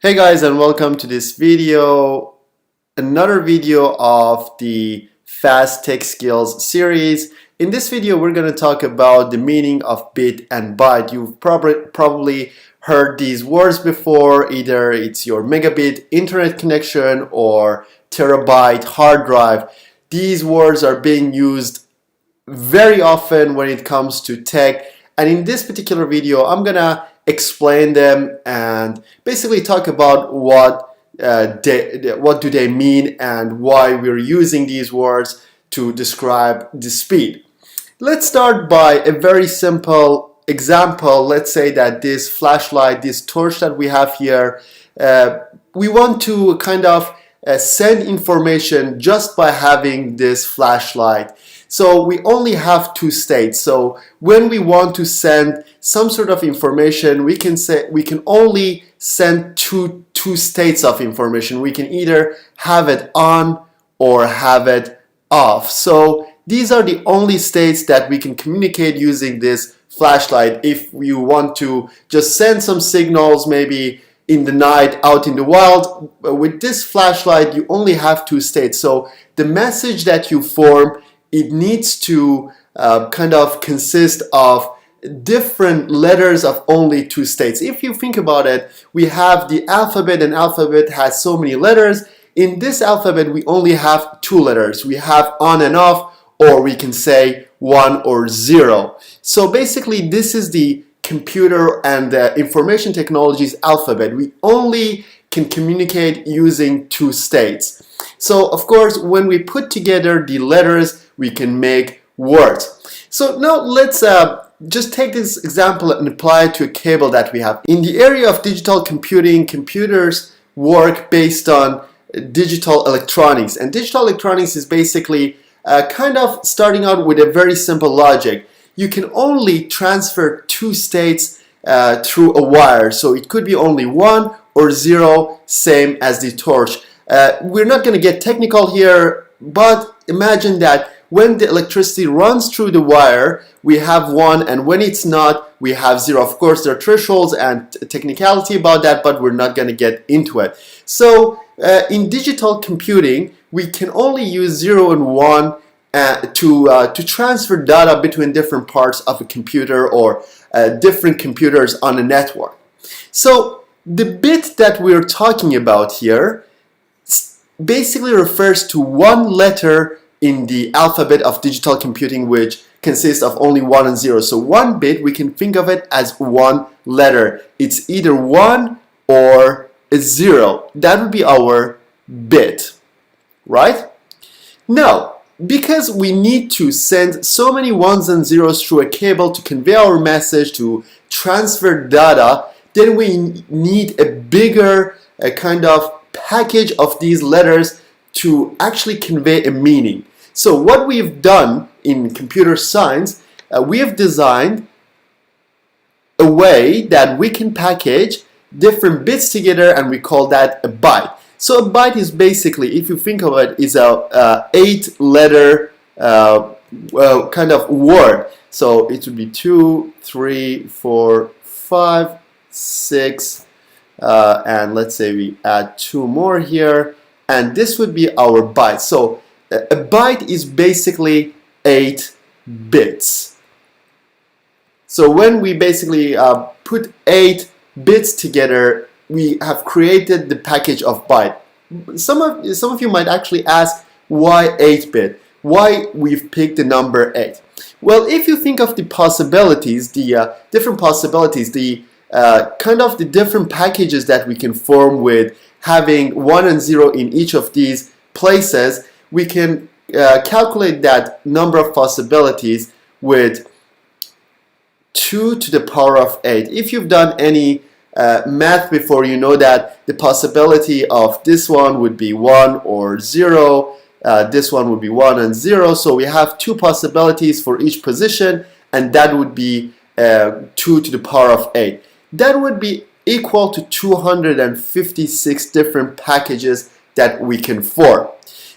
Hey guys, and welcome to this video, another video of the Fast Tech Skills series. In this video, we're going to talk about the meaning of bit and byte. You've probably heard these words before. Either it's your megabit internet connection or terabyte hard drive. These words are being used very often when it comes to tech, and in this particular video I'm gonna explain them and basically talk about what do they mean and why we're using these words to describe the speed. Let's start by a very simple example. Let's say that this flashlight, this torch that we have here, we want to kind of send information just by having this flashlight. So we only have two states. So when we want to send some sort of information, we can only send two states of information. We can either have it on or have it off. So these are the only states that we can communicate using this flashlight. If you want to just send some signals, maybe in the night out in the wild, with this flashlight you only have two states. So the message that you form, it needs to kind of consist of different letters of only two states. If you think about it, we have the alphabet, and alphabet has so many letters. In this alphabet we only have two letters. We have on and off, or we can say 1 or 0. So basically this is the computer and the information technologies alphabet. We only can communicate using two states. So of course when we put together the letters we can make words. So now let's just take this example and apply it to a cable that we have. In the area of digital computing, computers work based on digital electronics, and digital electronics is basically kind of starting out with a very simple logic. You can only transfer two states through a wire, so it could be only 1 or 0, same as the torch. We're not going to get technical here, but imagine that when the electricity runs through the wire, we have 1, and when it's not, we have 0. Of course, there are thresholds and technicality about that, but we're not going to get into it. So in digital computing, we can only use 0 and 1 to transfer data between different parts of a computer or different computers on a network. So the bit that we're talking about here basically refers to one letter in the alphabet of digital computing, which consists of only 1 and 0. So one bit, we can think of it as one letter. It's either 1 or a 0. That would be our bit, right? Now, because we need to send so many 1s and 0s through a cable to convey our message, to transfer data, then we need a bigger kind of package of these letters to actually convey a meaning. So what we've done in computer science, we have designed a way that we can package different bits together, and we call that a byte. So a byte is basically, if you think of it, is a 8-letter kind of word. So it would be 2, 3, 4, 5, 6, and let's say we add 2 more here, and this would be our byte. So a byte is basically 8 bits. So when we basically put 8 bits together, we have created the package of byte. Some of you might actually ask, why 8-bit? Why we've picked the number 8? Well, if you think of the possibilities, the different possibilities, the kind of the different packages that we can form with having 1 and 0 in each of these places, we can calculate that number of possibilities with 2 to the power of 8. If you've done any math before, you know that the possibility of this one would be 1 or 0, this one would be 1 and 0, so we have 2 possibilities for each position, and that would be 2 to the power of 8. That would be equal to 256 different packages that we can form.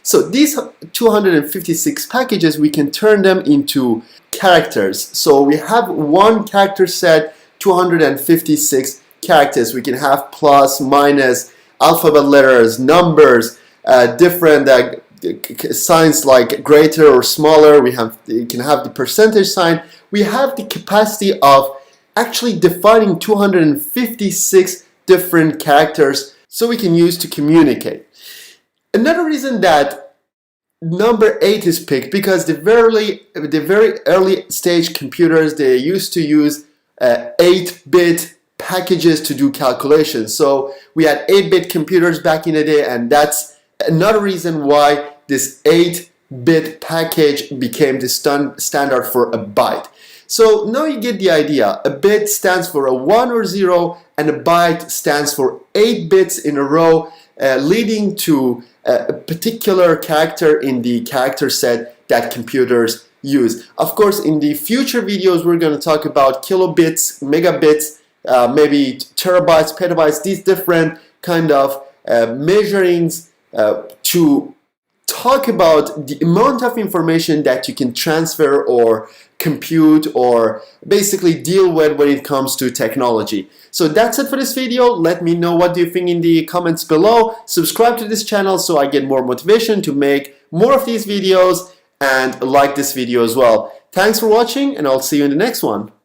So these 256 packages, we can turn them into characters. So we have one character set, 256 characters. We can have plus, minus, alphabet letters, numbers, different signs like greater or smaller. You can have the percentage sign. We have the capacity of actually defining 256 different characters so we can use to communicate. Another reason that number 8 is picked, because the very early stage computers, they used to use 8-bit packages to do calculations. So we had 8-bit computers back in the day, and that's another reason why this 8-bit package became the standard for a byte. So now you get the idea. A bit stands for a 1 or 0, and a byte stands for 8 bits in a row, leading to a particular character in the character set that computers use. Of course, in the future videos, we're going to talk about kilobits, megabits, maybe terabytes, petabytes, these different kind of measurings to talk about the amount of information that you can transfer or compute or basically deal with when it comes to technology. So that's it for this video. Let me know what do you think in the comments below. Subscribe to this channel so I get more motivation to make more of these videos, and like this video as well. Thanks for watching, and I'll see you in the next one.